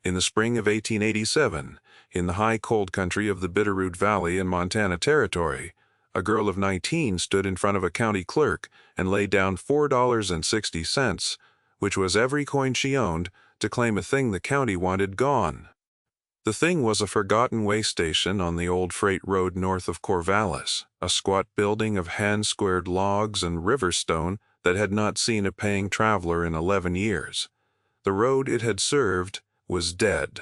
In the spring of 1887, in the high cold country of the Bitterroot Valley in Montana Territory, a girl of 19 stood in front of a county clerk and laid down $4.60, which was every coin she owned, to claim a thing the county wanted gone. The thing was a forgotten way station on the old freight road north of Corvallis, a squat building of hand-squared logs and river stone that had not seen a paying traveler in 11 years. The road it had served was dead.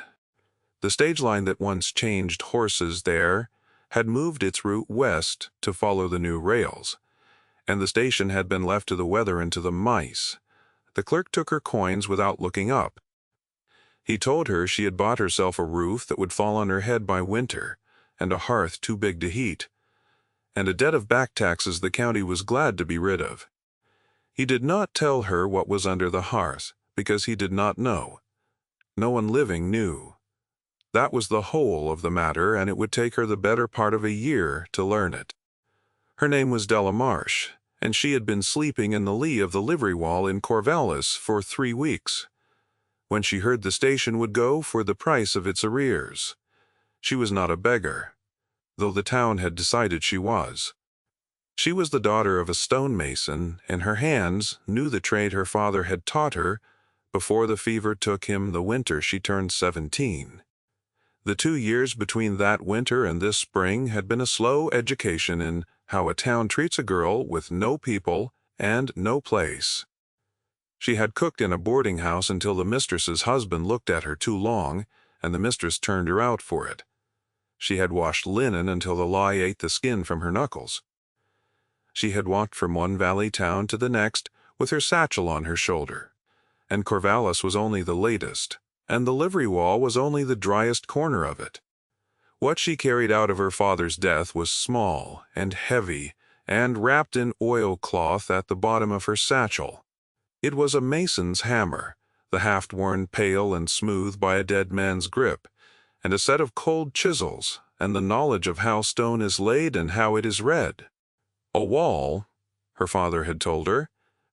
The stage line that once changed horses there had moved its route west to follow the new rails, and the station had been left to the weather and to the mice. The clerk took her coins without looking up. He told her she had bought herself a roof that would fall on her head by winter, and a hearth too big to heat, and a debt of back taxes the county was glad to be rid of. He did not tell her what was under the hearth, because he did not know. No one living knew. That was the whole of the matter, and it would take her the better part of a year to learn it. Her name was Della Marsh, and she had been sleeping in the lee of the livery wall in Corvallis for 3 weeks, when she heard the station would go for the price of its arrears. She was not a beggar, though the town had decided she was. She was the daughter of a stonemason, and her hands knew the trade her father had taught her before the fever took him the winter she turned 17. The 2 years between that winter and this spring had been a slow education in how a town treats a girl with no people and no place. She had cooked in a boarding house until the mistress's husband looked at her too long, and the mistress turned her out for it. She had washed linen until the lye ate the skin from her knuckles. She had walked from one valley town to the next with her satchel on her shoulder, and Corvallis was only the latest, and the livery wall was only the driest corner of it. What she carried out of her father's death was small and heavy and wrapped in oilcloth at the bottom of her satchel. It was a mason's hammer, the haft worn pale and smooth by a dead man's grip, and a set of cold chisels, and the knowledge of how stone is laid and how it is read. A wall, her father had told her,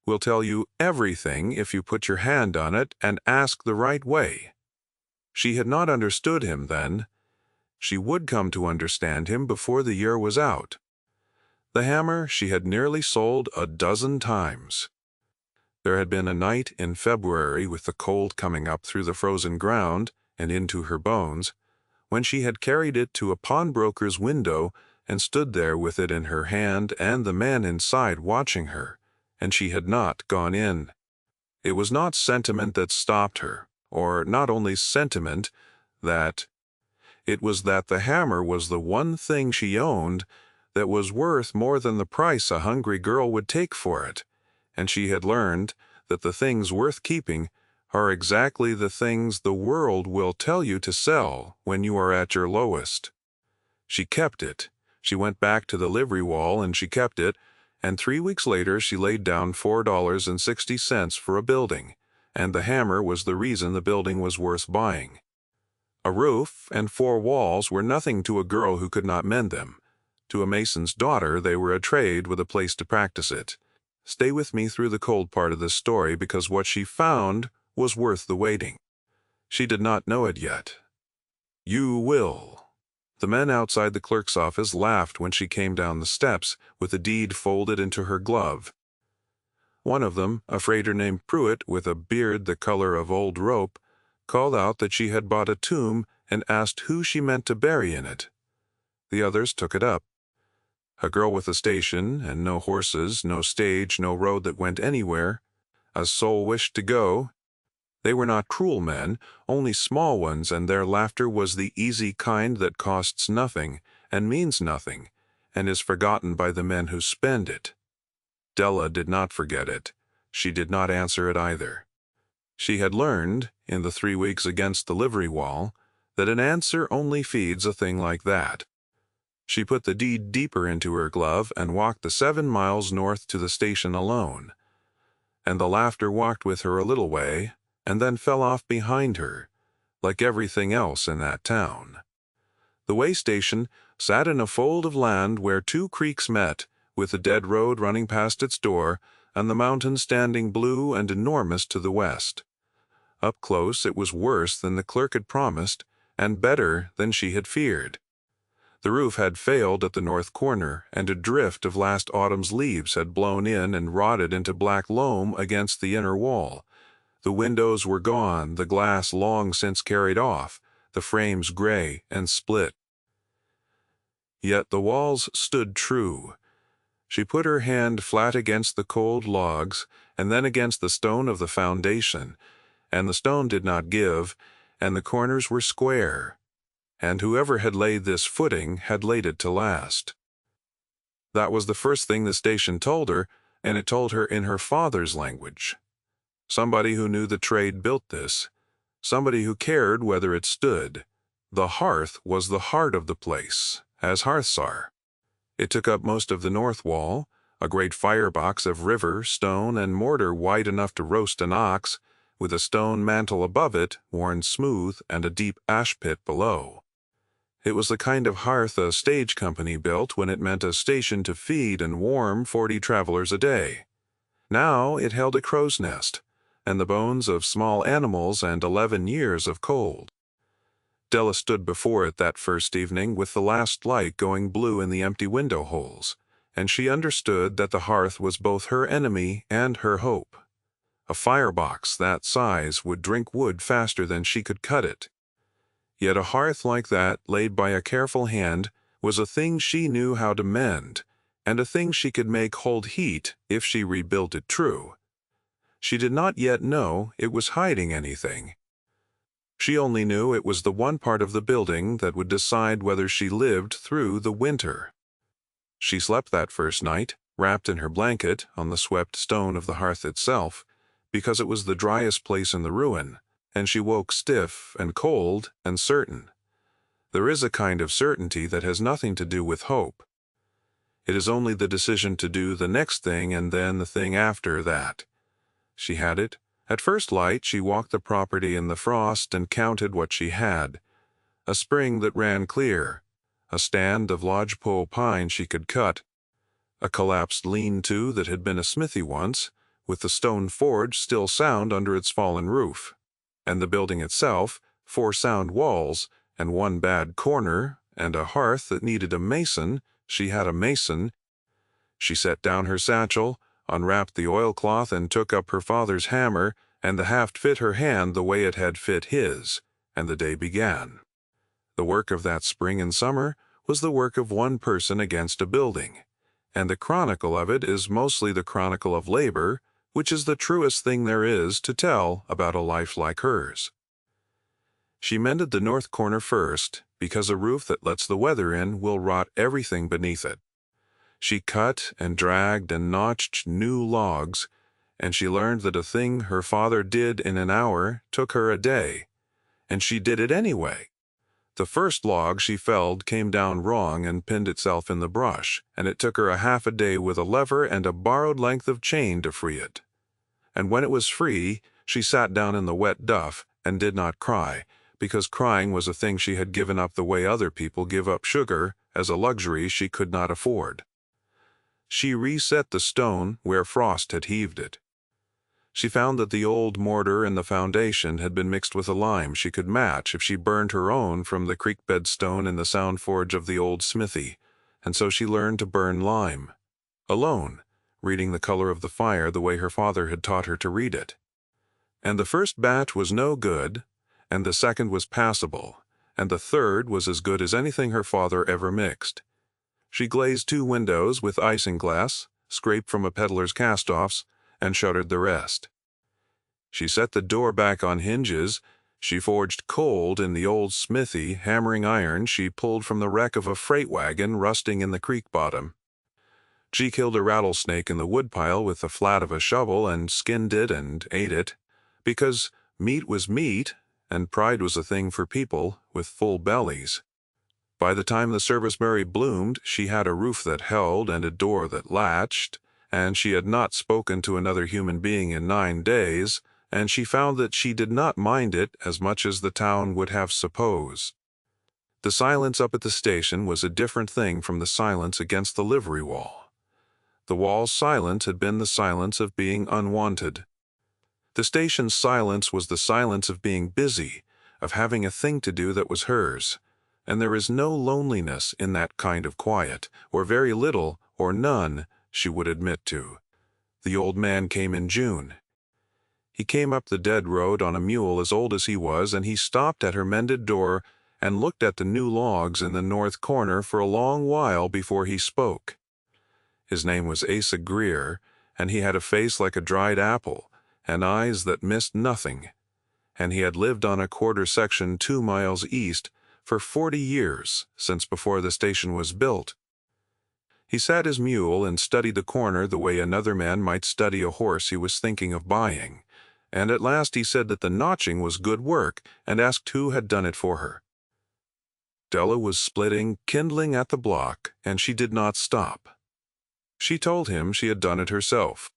will tell you everything if you put your hand on it and ask the right way. She had not understood him then. She would come to understand him before the year was out. The hammer she had nearly sold a dozen times. There had been a night in February, with the cold coming up through the frozen ground and into her bones, when she had carried it to a pawnbroker's window and stood there with it in her hand and the man inside watching her, and she had not gone in. It was not sentiment that stopped her, or not only sentiment, it was that the hammer was the one thing she owned that was worth more than the price a hungry girl would take for it, and she had learned that the things worth keeping are exactly the things the world will tell you to sell when you are at your lowest. She kept it. She went back to the livery wall and she kept it, and 3 weeks later she laid down $4.60 for a building, and the hammer was the reason the building was worth buying. A roof and 4 walls were nothing to a girl who could not mend them. To a mason's daughter they were a trade with a place to practice it. Stay with me through the cold part of this story, because what she found was worth the waiting. She did not know it yet. You will. The men outside the clerk's office laughed when she came down the steps with the deed folded into her glove. One of them, a freighter named Pruitt with a beard the color of old rope, called out that she had bought a tomb and asked who she meant to bury in it. The others took it up. A girl with a station, and no horses, no stage, no road that went anywhere. A soul wished to go. They were not cruel men, only small ones, and their laughter was the easy kind that costs nothing, and means nothing, and is forgotten by the men who spend it. Della did not forget it. She did not answer it either. She had learned, in the 3 weeks against the livery wall, that an answer only feeds a thing like that. She put the deed deeper into her glove and walked the 7 miles north to the station alone. And the laughter walked with her a little way, and then fell off behind her, like everything else in that town. The way station sat in a fold of land where 2 creeks met, with the dead road running past its door, and the mountains standing blue and enormous to the west. Up close it was worse than the clerk had promised, and better than she had feared. The roof had failed at the north corner, and a drift of last autumn's leaves had blown in and rotted into black loam against the inner wall. The windows were gone, the glass long since carried off, the frames gray and split. Yet the walls stood true. She put her hand flat against the cold logs, and then against the stone of the foundation, and the stone did not give, and the corners were square. And whoever had laid this footing had laid it to last. That was the first thing the station told her, and it told her in her father's language. Somebody who knew the trade built this. Somebody who cared whether it stood. The hearth was the heart of the place, as hearths are. It took up most of the north wall, a great firebox of river, stone, and mortar wide enough to roast an ox, with a stone mantle above it, worn smooth, and a deep ash pit below. It was the kind of hearth a stage company built when it meant a station to feed and warm 40 travelers a day. Now it held a crow's nest, and the bones of small animals and 11 years of cold. Della stood before it that first evening with the last light going blue in the empty window holes, and she understood that the hearth was both her enemy and her hope. A firebox that size would drink wood faster than she could cut it. Yet a hearth like that, laid by a careful hand, was a thing she knew how to mend, and a thing she could make hold heat if she rebuilt it true. She did not yet know it was hiding anything. She only knew it was the one part of the building that would decide whether she lived through the winter. She slept that first night, wrapped in her blanket, on the swept stone of the hearth itself, because it was the driest place in the ruin, and she woke stiff and cold and certain. There is a kind of certainty that has nothing to do with hope. It is only the decision to do the next thing and then the thing after that. She had it. At first light she walked the property in the frost and counted what she had. A spring that ran clear, a stand of lodgepole pine she could cut, a collapsed lean-to that had been a smithy once, with the stone forge still sound under its fallen roof, and the building itself, 4 sound walls, and 1 bad corner, and a hearth that needed a mason. She had a mason. She set down her satchel, unwrapped the oilcloth, and took up her father's hammer, and the haft fit her hand the way it had fit his, and the day began. The work of that spring and summer was the work of one person against a building, and the chronicle of it is mostly the chronicle of labor, which is the truest thing there is to tell about a life like hers. She mended the north corner first, because a roof that lets the weather in will rot everything beneath it. She cut and dragged and notched new logs, and she learned that a thing her father did in an hour took her a day, and she did it anyway. The first log she felled came down wrong and pinned itself in the brush, and it took her a half a day with a lever and a borrowed length of chain to free it. And when it was free, she sat down in the wet duff and did not cry, because crying was a thing she had given up the way other people give up sugar, as a luxury she could not afford. She reset the stone where frost had heaved it. She found that the old mortar in the foundation had been mixed with a lime she could match if she burned her own from the creek-bed stone in the sound forge of the old smithy, and so she learned to burn lime, alone, reading the color of the fire the way her father had taught her to read it. And the first batch was no good, and the second was passable, and the third was as good as anything her father ever mixed. She glazed 2 windows with isinglass, scraped from a peddler's cast-offs, and shuttered the rest. She set the door back on hinges. She forged cold in the old smithy, hammering iron she pulled from the wreck of a freight wagon rusting in the creek bottom. She killed a rattlesnake in the woodpile with the flat of a shovel and skinned it and ate it, because meat was meat, and pride was a thing for people with full bellies. By the time the serviceberry bloomed, she had a roof that held and a door that latched, and she had not spoken to another human being in 9 days, and she found that she did not mind it as much as the town would have supposed. The silence up at the station was a different thing from the silence against the livery wall. The wall's silence had been the silence of being unwanted. The station's silence was the silence of being busy, of having a thing to do that was hers, and there is no loneliness in that kind of quiet, or very little, or none, she would admit to. The old man came in June. He came up the dead road on a mule as old as he was, and he stopped at her mended door and looked at the new logs in the north corner for a long while before he spoke. His name was Asa Greer, and he had a face like a dried apple, and eyes that missed nothing, and he had lived on a quarter section 2 miles east for 40 years, since before the station was built. He sat his mule and studied the corner the way another man might study a horse he was thinking of buying, and at last he said that the notching was good work and asked who had done it for her. Della was splitting, kindling at the block, and she did not stop. She told him she had done it herself.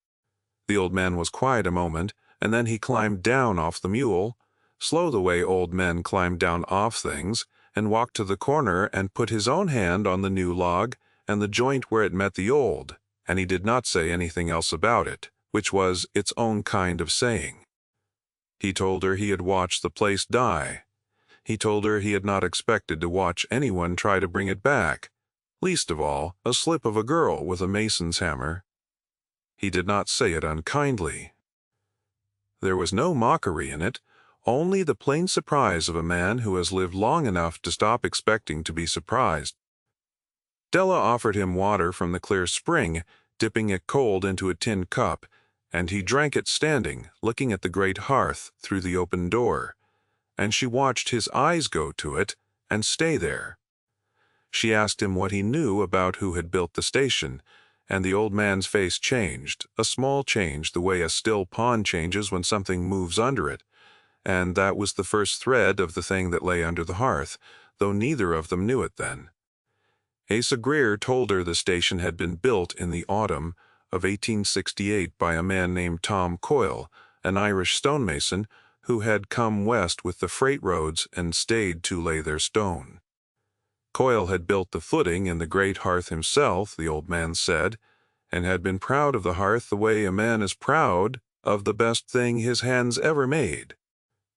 The old man was quiet a moment, and then he climbed down off the mule, slow the way old men climb down off things, and walked to the corner and put his own hand on the new log and the joint where it met the old, and he did not say anything else about it, which was its own kind of saying. He told her he had watched the place die. He told her he had not expected to watch anyone try to bring it back, least of all a slip of a girl with a mason's hammer. He did not say it unkindly. There was no mockery in it, only the plain surprise of a man who has lived long enough to stop expecting to be surprised. Della offered him water from the clear spring, dipping it cold into a tin cup, and he drank it standing, looking at the great hearth through the open door, and she watched his eyes go to it and stay there. She asked him what he knew about who had built the station, and the old man's face changed, a small change the way a still pond changes when something moves under it, and that was the first thread of the thing that lay under the hearth, though neither of them knew it then. Asa Greer told her the station had been built in the autumn of 1868 by a man named Tom Coyle, an Irish stonemason who had come west with the freight roads and stayed to lay their stone. Coyle had built the footing in the great hearth himself, the old man said, and had been proud of the hearth the way a man is proud of the best thing his hands ever made.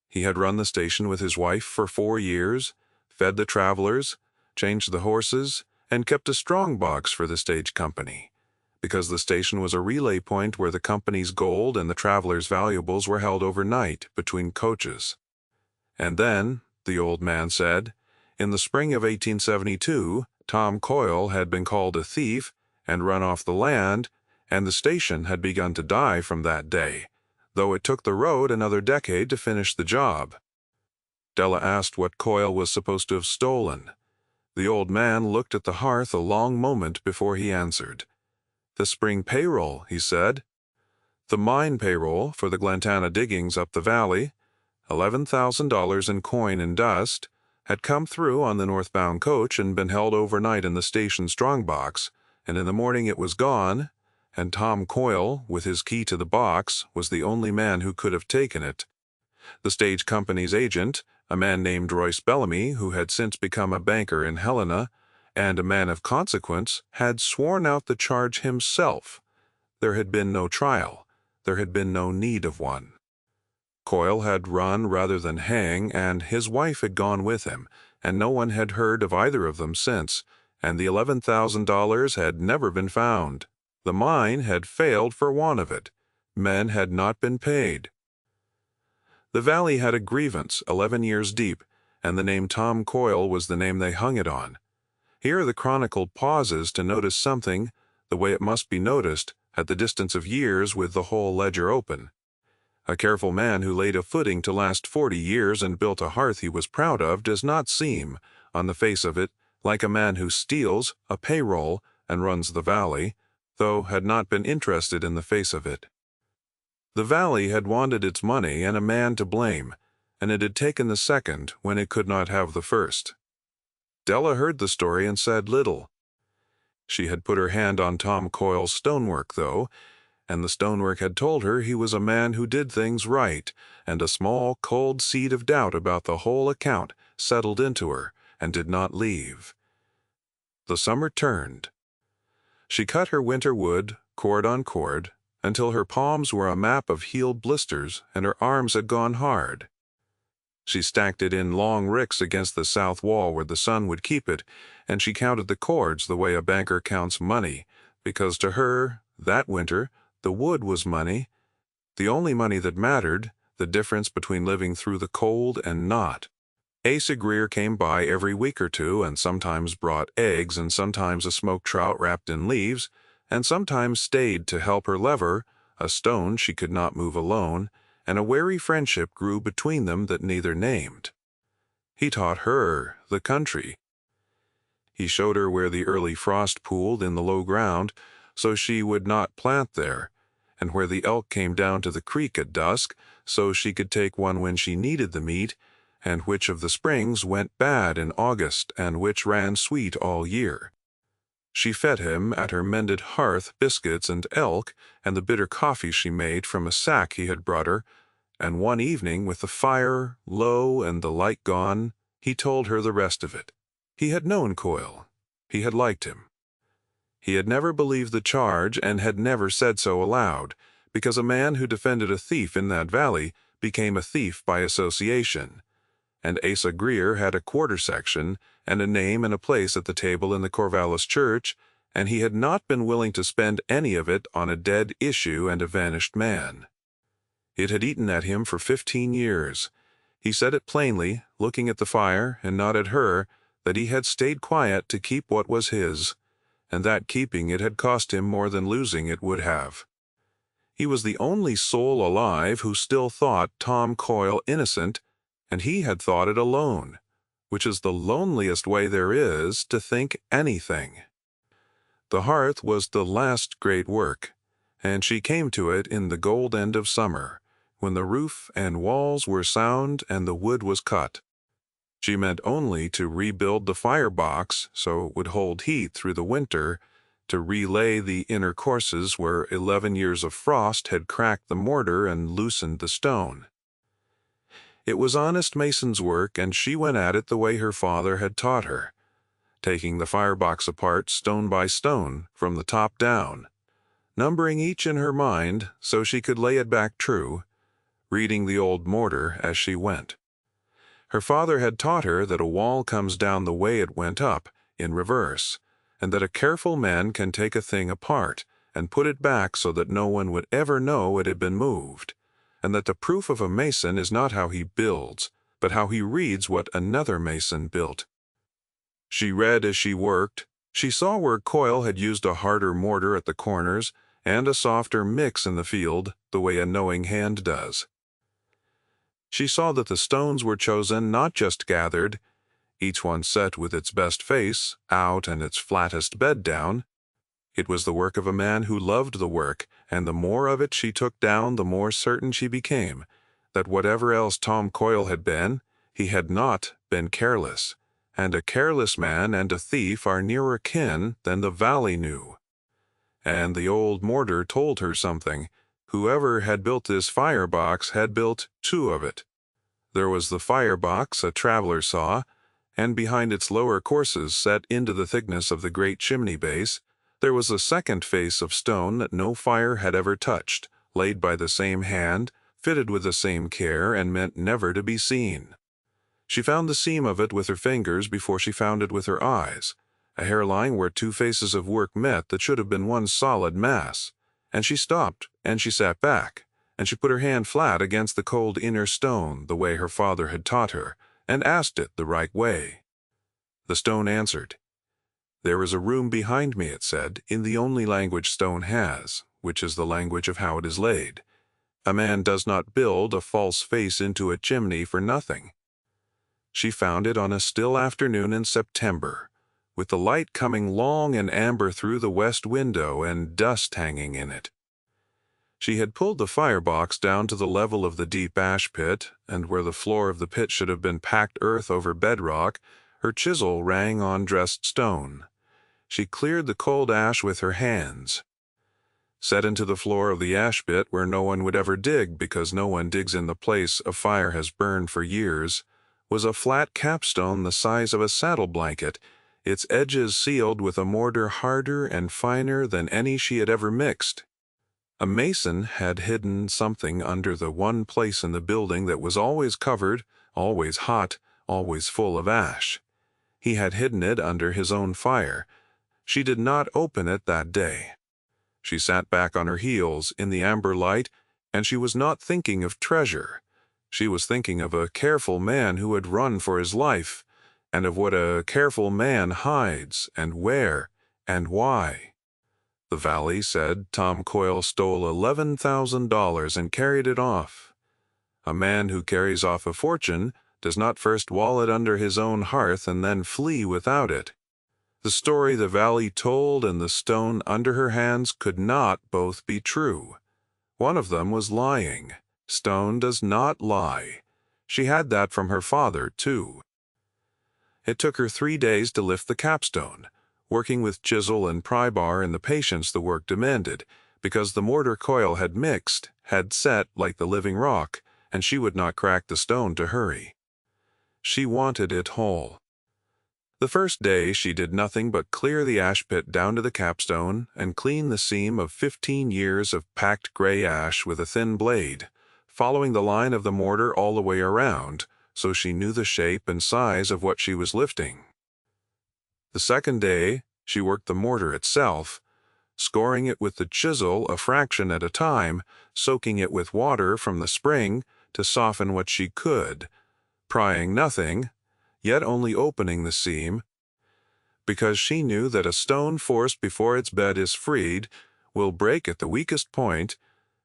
He had run the station with his wife for 4 years, fed the travelers, changed the horses, and kept a strong box for the stage company, because the station was a relay point where the company's gold and the travelers' valuables were held overnight between coaches. And then, the old man said, in the spring of 1872, Tom Coyle had been called a thief and run off the land, and the station had begun to die from that day, though it took the road another decade to finish the job. Della asked what Coyle was supposed to have stolen. The old man looked at the hearth a long moment before he answered. The spring payroll, he said. The mine payroll for the Glantana diggings up the valley, $11,000 in coin and dust, had come through on the northbound coach and been held overnight in the station strongbox, and in the morning it was gone, and Tom Coyle, with his key to the box, was the only man who could have taken it. The stage company's agent, a man named Royce Bellamy, who had since become a banker in Helena, and a man of consequence, had sworn out the charge himself. There had been no trial. There had been no need of one. Coyle had run rather than hang, and his wife had gone with him, and no one had heard of either of them since, and the $11,000 had never been found. The mine had failed for want of it. Men had not been paid. The valley had a grievance 11 years deep, and the name Tom Coyle was the name they hung it on. Here the chronicle pauses to notice something, the way it must be noticed, at the distance of years with the whole ledger open. A careful man who laid a footing to last 40 years and built a hearth he was proud of does not seem, on the face of it, like a man who steals a payroll and runs the valley, though had not been interested in the face of it. The valley had wanted its money and a man to blame, and it had taken the second when it could not have the first. Della heard the story and said little. She had put her hand on Tom Coyle's stonework, though, and the stonework had told her he was a man who did things right, and a small, cold seed of doubt about the whole account settled into her and did not leave. The summer turned. She cut her winter wood, cord on cord, until her palms were a map of healed blisters and her arms had gone hard. She stacked it in long ricks against the south wall where the sun would keep it, and she counted the cords the way a banker counts money, because to her, that winter, the wood was money, the only money that mattered, the difference between living through the cold and not. Asa Greer came by every week or two and sometimes brought eggs and sometimes a smoked trout wrapped in leaves, and sometimes stayed to help her lever, a stone she could not move alone, and a wary friendship grew between them that neither named. He taught her the country. He showed her where the early frost pooled in the low ground, so she would not plant there, and where the elk came down to the creek at dusk, so she could take one when she needed the meat, and which of the springs went bad in August and which ran sweet all year. She fed him at her mended hearth biscuits and elk and the bitter coffee she made from a sack he had brought her, and one evening, with the fire low and the light gone, he told her the rest of it. He had known Coyle. He had liked him. He had never believed the charge and had never said so aloud, because a man who defended a thief in that valley became a thief by association, and Asa Greer had a quarter section and a name and a place at the table in the Corvallis church, and he had not been willing to spend any of it on a dead issue and a vanished man. It had eaten at him for 15 years. He said it plainly, looking at the fire and not at her, that he had stayed quiet to keep what was his, and that keeping it had cost him more than losing it would have. He was the only soul alive who still thought Tom Coyle innocent, and he had thought it alone, which is the loneliest way there is to think anything. The hearth was the last great work, and she came to it in the gold end of summer, when the roof and walls were sound and the wood was cut. She meant only to rebuild the firebox so it would hold heat through the winter, to relay the inner courses where 11 years of frost had cracked the mortar and loosened the stone. It was honest mason's work, and she went at it the way her father had taught her, taking the firebox apart stone by stone from the top down, numbering each in her mind so she could lay it back true, reading the old mortar as she went. Her father had taught her that a wall comes down the way it went up, in reverse, and that a careful man can take a thing apart and put it back so that no one would ever know it had been moved, and that the proof of a mason is not how he builds, but how he reads what another mason built. She read as she worked. She saw where Coyle had used a harder mortar at the corners and a softer mix in the field, the way a knowing hand does. She saw that the stones were chosen, not just gathered, each one set with its best face out and its flattest bed down. It was the work of a man who loved the work, and the more of it she took down, the more certain she became that whatever else Tom Coyle had been, he had not been careless, and a careless man and a thief are nearer kin than the valley knew. And the old mortar told her something. Whoever had built this firebox had built two of it. There was the firebox a traveler saw, and behind its lower courses, set into the thickness of the great chimney base, there was a second face of stone that no fire had ever touched, laid by the same hand, fitted with the same care, and meant never to be seen. She found the seam of it with her fingers before she found it with her eyes, a hairline where two faces of work met that should have been one solid mass, and she stopped, and she sat back, and she put her hand flat against the cold inner stone the way her father had taught her, and asked it the right way. The stone answered. "There is a room behind me," it said, in the only language stone has, which is the language of how it is laid. A man does not build a false face into a chimney for nothing. She found it on a still afternoon in September, with the light coming long and amber through the west window and dust hanging in it. She had pulled the firebox down to the level of the deep ash pit, and where the floor of the pit should have been packed earth over bedrock, her chisel rang on dressed stone. She cleared the cold ash with her hands. Set into the floor of the ash pit where no one would ever dig because no one digs in the place a fire has burned for years, was a flat capstone the size of a saddle blanket, its edges sealed with a mortar harder and finer than any she had ever mixed. A mason had hidden something under the one place in the building that was always covered, always hot, always full of ash. He had hidden it under his own fire. She did not open it that day. She sat back on her heels in the amber light, and she was not thinking of treasure. She was thinking of a careful man who had run for his life, and of what a careful man hides, and where, and why. The valley said Tom Coyle stole $11,000 and carried it off. A man who carries off a fortune does not first wall it under his own hearth and then flee without it. The story the valley told and the stone under her hands could not both be true. One of them was lying. Stone does not lie. She had that from her father, too. It took her 3 days to lift the capstone, working with chisel and pry bar in the patience the work demanded, because the mortar Coyle had mixed, had set like the living rock, and she would not crack the stone to hurry. She wanted it whole. The first day she did nothing but clear the ash pit down to the capstone and clean the seam of 15 years of packed gray ash with a thin blade, following the line of the mortar all the way around, so she knew the shape and size of what she was lifting. The second day, she worked the mortar itself, scoring it with the chisel a fraction at a time, soaking it with water from the spring to soften what she could, prying nothing, yet only opening the seam, because she knew that a stone forced before its bed is freed will break at the weakest point,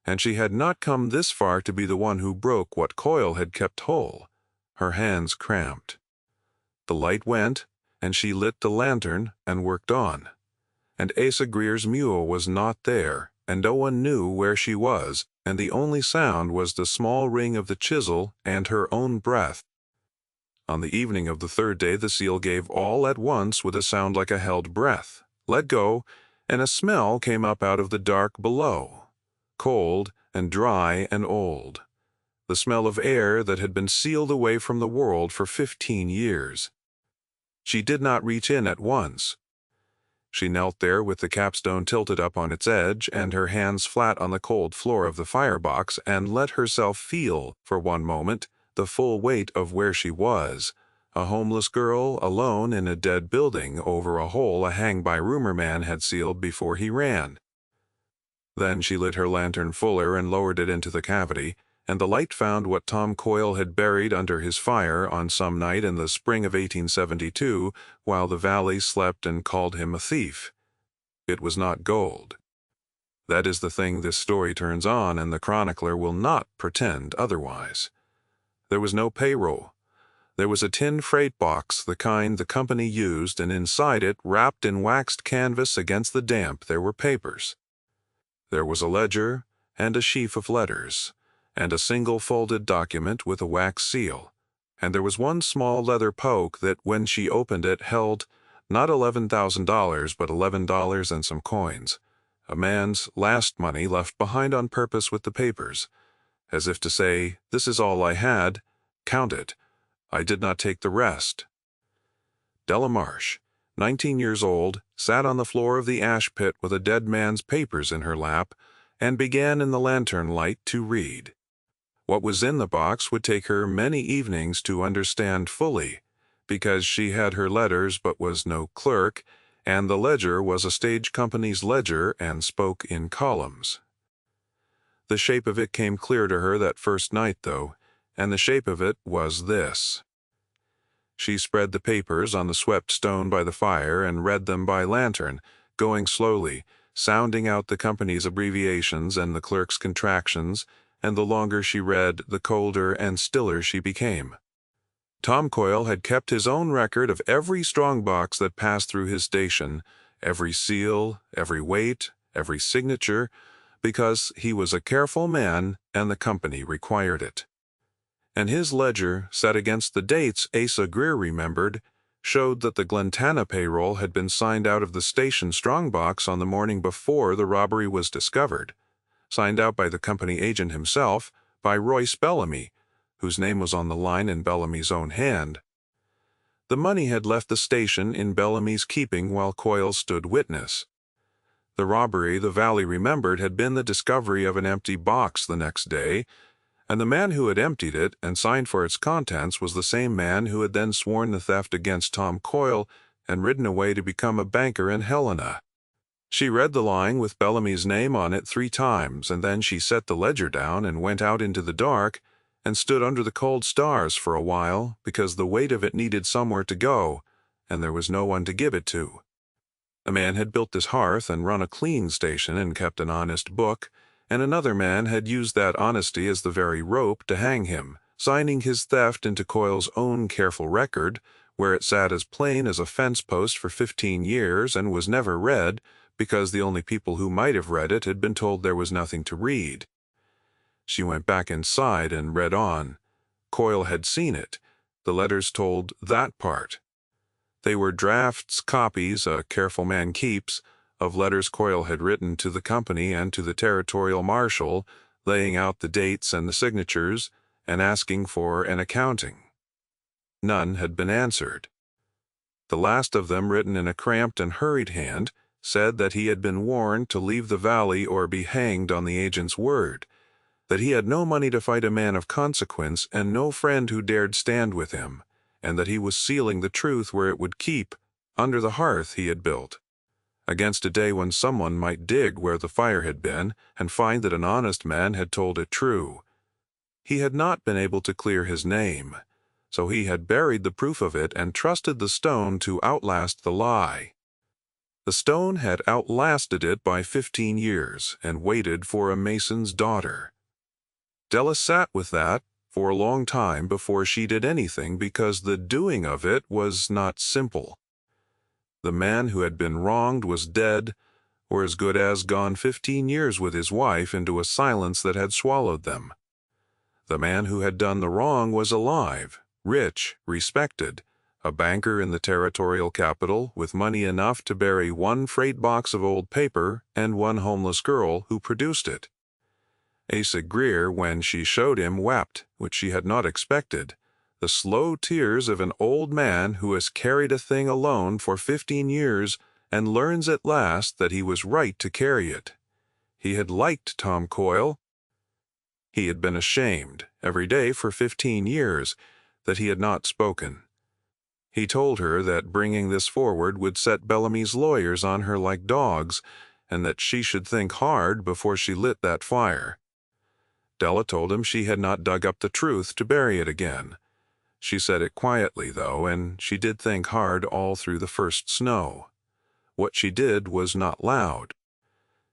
and she had not come this far to be the one who broke what Coyle had kept whole. Her hands cramped. The light went, and she lit the lantern and worked on. And Asa Greer's mule was not there, and no one knew where she was, and the only sound was the small ring of the chisel and her own breath. On the evening of the third day the seal gave all at once with a sound like a held breath, let go, and a smell came up out of the dark below, cold and dry and old, the smell of air that had been sealed away from the world for 15 years. She did not reach in at once. She knelt there with the capstone tilted up on its edge and her hands flat on the cold floor of the firebox and let herself feel, for one moment, the full weight of where she was, a homeless girl alone in a dead building over a hole a hang-by-rumor man had sealed before he ran. Then she lit her lantern fuller and lowered it into the cavity, and the light found what Tom Coyle had buried under his fire on some night in the spring of 1872, while the valley slept and called him a thief. It was not gold. That is the thing this story turns on, and the chronicler will not pretend otherwise. There was no payroll. There was a tin freight box, the kind the company used, and inside it, wrapped in waxed canvas against the damp, there were papers. There was a ledger and a sheaf of letters, and a single folded document with a wax seal, and there was one small leather poke that, when she opened it, held not $11,000 but $11 and some coins, a man's last money left behind on purpose with the papers, as if to say, "This is all I had, count it, I did not take the rest." Della Marsh, 19 years old, sat on the floor of the ash pit with a dead man's papers in her lap, and began in the lantern light to read. What was in the box would take her many evenings to understand fully, because she had her letters but was no clerk, and the ledger was a stage company's ledger and spoke in columns. The shape of it came clear to her that first night, though, and the shape of it was this. She spread the papers on the swept stone by the fire and read them by lantern, going slowly, sounding out the company's abbreviations and the clerk's contractions, and the longer she read, the colder and stiller she became. Tom Coyle had kept his own record of every strongbox that passed through his station, every seal, every weight, every signature, because he was a careful man and the company required it. And his ledger, set against the dates Asa Greer remembered, showed that the Glentana payroll had been signed out of the station strongbox on the morning before the robbery was discovered, signed out by the company agent himself, by Royce Bellamy, whose name was on the line in Bellamy's own hand. The money had left the station in Bellamy's keeping while Coyle stood witness. The robbery, the Valley remembered, had been the discovery of an empty box the next day, and the man who had emptied it and signed for its contents was the same man who had then sworn the theft against Tom Coyle and ridden away to become a banker in Helena. She read the line with Bellamy's name on it 3 times, and then she set the ledger down and went out into the dark and stood under the cold stars for a while because the weight of it needed somewhere to go, and there was no one to give it to. A man had built this hearth and run a cleaning station and kept an honest book, and another man had used that honesty as the very rope to hang him, signing his theft into Coyle's own careful record, where it sat as plain as a fence post for 15 years and was never read, because the only people who might have read it had been told there was nothing to read. She went back inside and read on. Coyle had seen it. The letters told that part. They were drafts, copies, a careful man keeps, of letters Coyle had written to the company and to the territorial marshal, laying out the dates and the signatures, and asking for an accounting. None had been answered. The last of them, written in a cramped and hurried hand, said that he had been warned to leave the valley or be hanged on the agent's word, that he had no money to fight a man of consequence and no friend who dared stand with him, and that he was sealing the truth where it would keep, under the hearth he had built, against a day when someone might dig where the fire had been and find that an honest man had told it true. He had not been able to clear his name, so he had buried the proof of it and trusted the stone to outlast the lie. The stone had outlasted it by 15 years and waited for a mason's daughter. Della sat with that for a long time before she did anything because the doing of it was not simple. The man who had been wronged was dead, or as good as gone 15 years with his wife into a silence that had swallowed them. The man who had done the wrong was alive, rich, respected, a banker in the territorial capital with money enough to bury 1 freight box of old paper and 1 homeless girl who produced it. Asa Greer, when she showed him, wept, which she had not expected, the slow tears of an old man who has carried a thing alone for 15 years and learns at last that he was right to carry it. He had liked Tom Coyle. He had been ashamed, every day for 15 years, that he had not spoken. He told her that bringing this forward would set Bellamy's lawyers on her like dogs, and that she should think hard before she lit that fire. Della told him she had not dug up the truth to bury it again. She said it quietly, though, and she did think hard all through the first snow. What she did was not loud.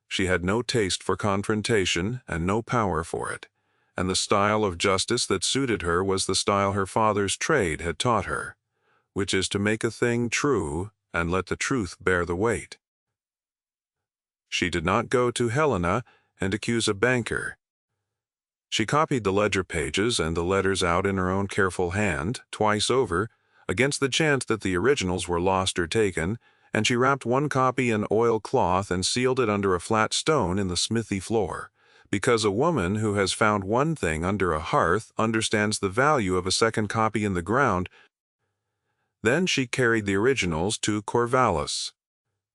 She had no taste for confrontation and no power for it, and the style of justice that suited her was the style her father's trade had taught her, which is to make a thing true and let the truth bear the weight. She did not go to Helena and accuse a banker. She copied the ledger pages and the letters out in her own careful hand, twice over, against the chance that the originals were lost or taken, and she wrapped 1 copy in oilcloth and sealed it under a flat stone in the smithy floor, because a woman who has found one thing under a hearth understands the value of a second copy in the ground. Then she carried the originals to Corvallis.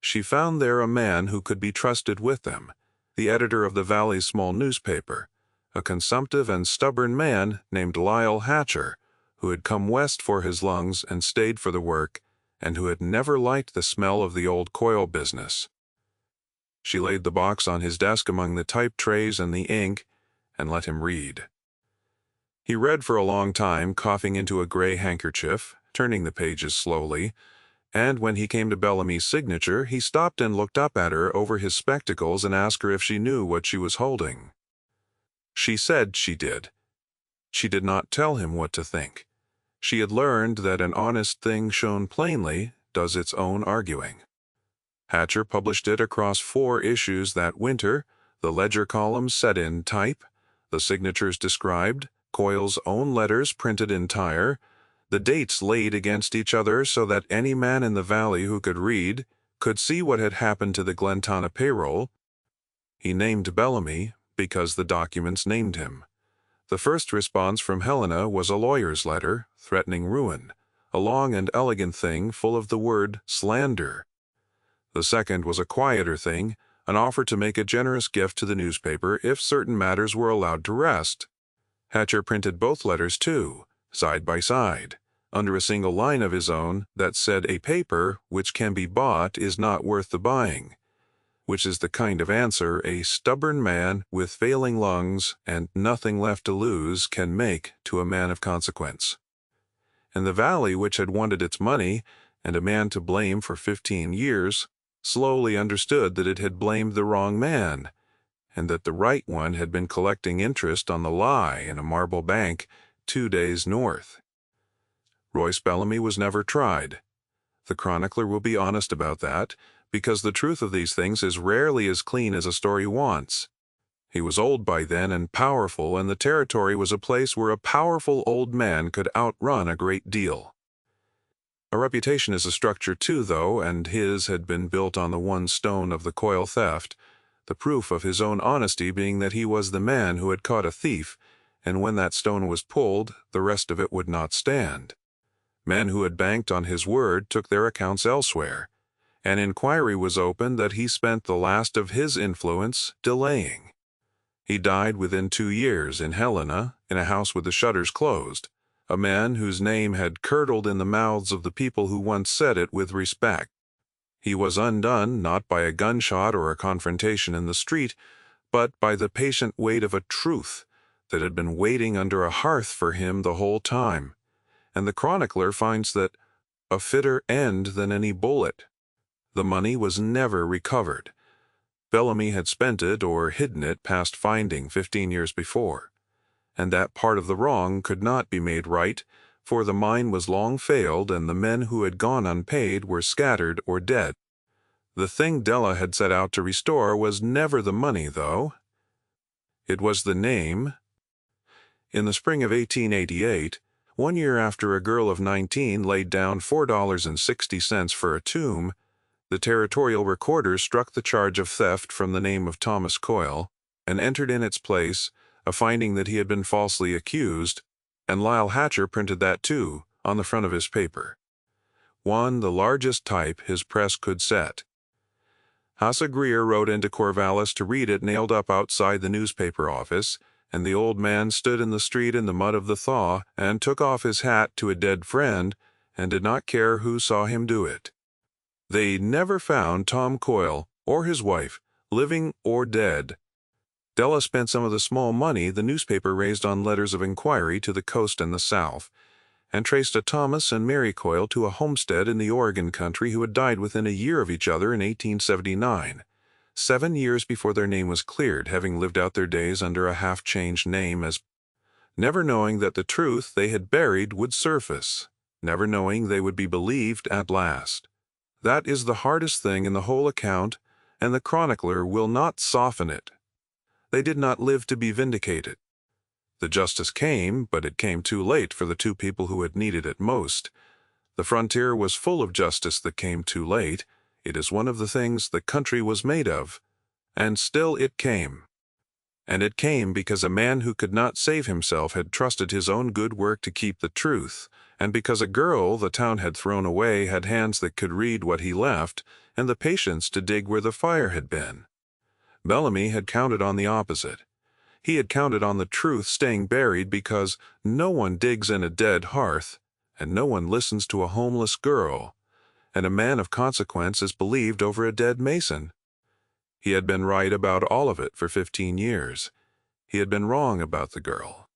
She found there a man who could be trusted with them, the editor of the Valley's small newspaper, a consumptive and stubborn man named Lyle Hatcher, who had come west for his lungs and stayed for the work, and who had never liked the smell of the old Coyle business. She laid the box on his desk among the type trays and the ink, and let him read. He read for a long time, coughing into a gray handkerchief, turning the pages slowly, and when he came to Bellamy's signature, he stopped and looked up at her over his spectacles and asked her if she knew what she was holding. She said she did. She did not tell him what to think. She had learned that an honest thing shown plainly does its own arguing. Hatcher published it across 4 issues that winter, the ledger columns set in type, the signatures described, Coyle's own letters printed entire, the dates laid against each other so that any man in the valley who could read could see what had happened to the Glentana payroll. He named Bellamy because the documents named him. The first response from Helena was a lawyer's letter, threatening ruin, a long and elegant thing full of the word slander. The second was a quieter thing, and offered to make a generous gift to the newspaper if certain matters were allowed to rest. Hatcher printed both letters too, side by side, under a single line of his own that said a paper which can be bought is not worth the buying, which is the kind of answer a stubborn man with failing lungs and nothing left to lose can make to a man of consequence. And the valley, which had wanted its money and a man to blame for 15 years, slowly understood that it had blamed the wrong man, and that the right one had been collecting interest on the lie in a marble bank 2 days north. Royce Bellamy was never tried. The chronicler will be honest about that, because the truth of these things is rarely as clean as a story wants. He was old by then and powerful, and the territory was a place where a powerful old man could outrun a great deal. A reputation is a structure too, though, and his had been built on the one stone of the Coyle theft, the proof of his own honesty being that he was the man who had caught a thief, and when that stone was pulled, the rest of it would not stand. Men who had banked on his word took their accounts elsewhere. An inquiry was opened that he spent the last of his influence delaying. He died within 2 years in Helena, in a house with the shutters closed, a man whose name had curdled in the mouths of the people who once said it with respect. He was undone not by a gunshot or a confrontation in the street, but by the patient weight of a truth that had been waiting under a hearth for him the whole time. And the chronicler finds that a fitter end than any bullet. The money was never recovered. Bellamy had spent it or hidden it past finding 15 years before, and that part of the wrong could not be made right, for the mine was long failed and the men who had gone unpaid were scattered or dead. The thing Della had set out to restore was never the money, though. It was the name. In the spring of 1888, 1 year after a girl of 19 laid down $4.60 for a tomb, the territorial recorder struck the charge of theft from the name of Thomas Coyle and entered in its place a finding that he had been falsely accused, and Lyle Hatcher printed that too on the front of his paper. One, the largest type his press could set. Asa Greer rode into Corvallis to read it nailed up outside the newspaper office, and the old man stood in the street in the mud of the thaw and took off his hat to a dead friend and did not care who saw him do it. They never found Tom Coyle or his wife, living or dead. Della spent some of the small money the newspaper raised on letters of inquiry to the coast and the south, and traced a Thomas and Mary Coyle to a homestead in the Oregon country who had died within a year of each other in 1879, 7 years before their name was cleared, having lived out their days under a half-changed name as never knowing that the truth they had buried would surface, never knowing they would be believed at last. That is the hardest thing in the whole account, and the chronicler will not soften it. They did not live to be vindicated. The justice came, but it came too late for the two people who had needed it most. The frontier was full of justice that came too late. It is one of the things the country was made of. And still it came. And it came because a man who could not save himself had trusted his own good work to keep the truth, and because a girl the town had thrown away had hands that could read what he left, and the patience to dig where the fire had been. Bellamy had counted on the opposite. He had counted on the truth staying buried because no one digs in a dead hearth, and no one listens to a homeless girl, and a man of consequence is believed over a dead mason. He had been right about all of it for 15 years. He had been wrong about the girl.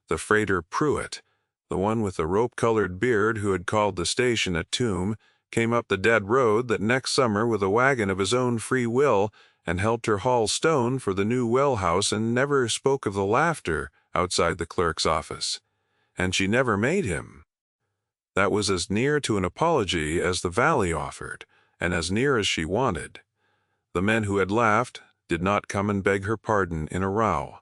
The freighter Pruitt, the one with the rope-colored beard who had called the station a tomb, came up the dead road that next summer with a wagon of his own free will and helped her haul stone for the new well house and never spoke of the laughter outside the clerk's office. And she never made him. That was as near to an apology as the valley offered, and as near as she wanted. The men who had laughed did not come and beg her pardon in a row.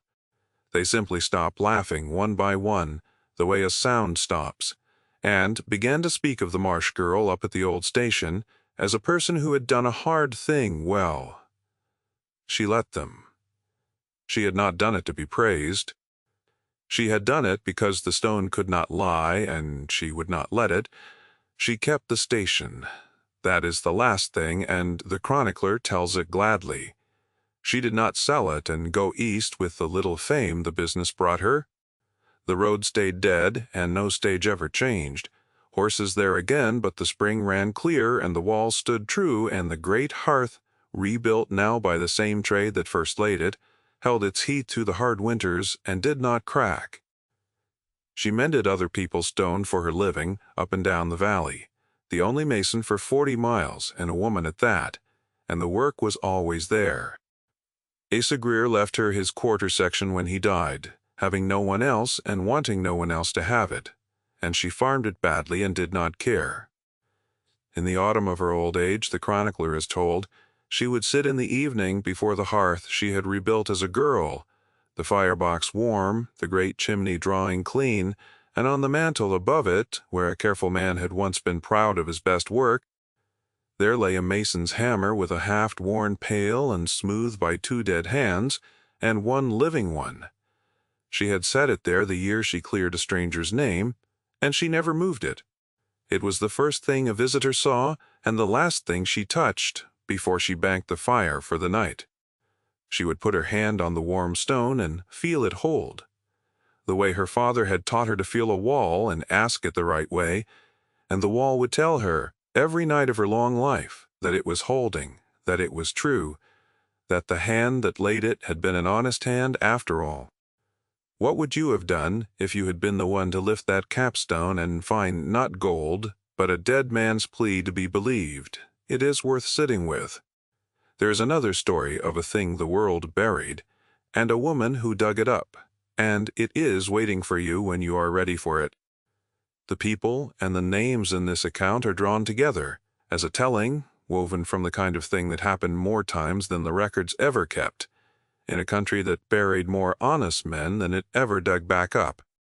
They simply stopped laughing one by one, the way a sound stops, and began to speak of the Marsh girl up at the old station as a person who had done a hard thing well. She let them. She had not done it to be praised. She had done it because the stone could not lie, and she would not let it. She kept the station. That is the last thing, and the chronicler tells it gladly. She did not sell it and go east with the little fame the business brought her. The road stayed dead, and no stage ever changed. Horses there again, but the spring ran clear, and the walls stood true, and the great hearth, rebuilt now by the same trade that first laid it, held its heat through the hard winters, and did not crack. She mended other people's stone for her living, up and down the valley, the only mason for 40 miles, and a woman at that, and the work was always there. Asa Greer left her his quarter section when he died, having no one else and wanting no one else to have it, and she farmed it badly and did not care. In the autumn of her old age, the chronicler is told, she would sit in the evening before the hearth she had rebuilt as a girl, the firebox warm, the great chimney drawing clean, and on the mantel above it, where a careful man had once been proud of his best work, there lay a mason's hammer with a half-worn pail and smoothed by 2 dead hands, and 1 living one. She had set it there the year she cleared a stranger's name, and she never moved it. It was the first thing a visitor saw, and the last thing she touched before she banked the fire for the night. She would put her hand on the warm stone and feel it hold, the way her father had taught her to feel a wall and ask it the right way, and the wall would tell her, every night of her long life, that it was holding, that it was true, that the hand that laid it had been an honest hand after all. What would you have done if you had been the one to lift that capstone and find not gold, but a dead man's plea to be believed? It is worth sitting with. There is another story of a thing the world buried, and a woman who dug it up, and it is waiting for you when you are ready for it. The people and the names in this account are drawn together, as a telling, woven from the kind of thing that happened more times than the records ever kept, in a country that buried more honest men than it ever dug back up.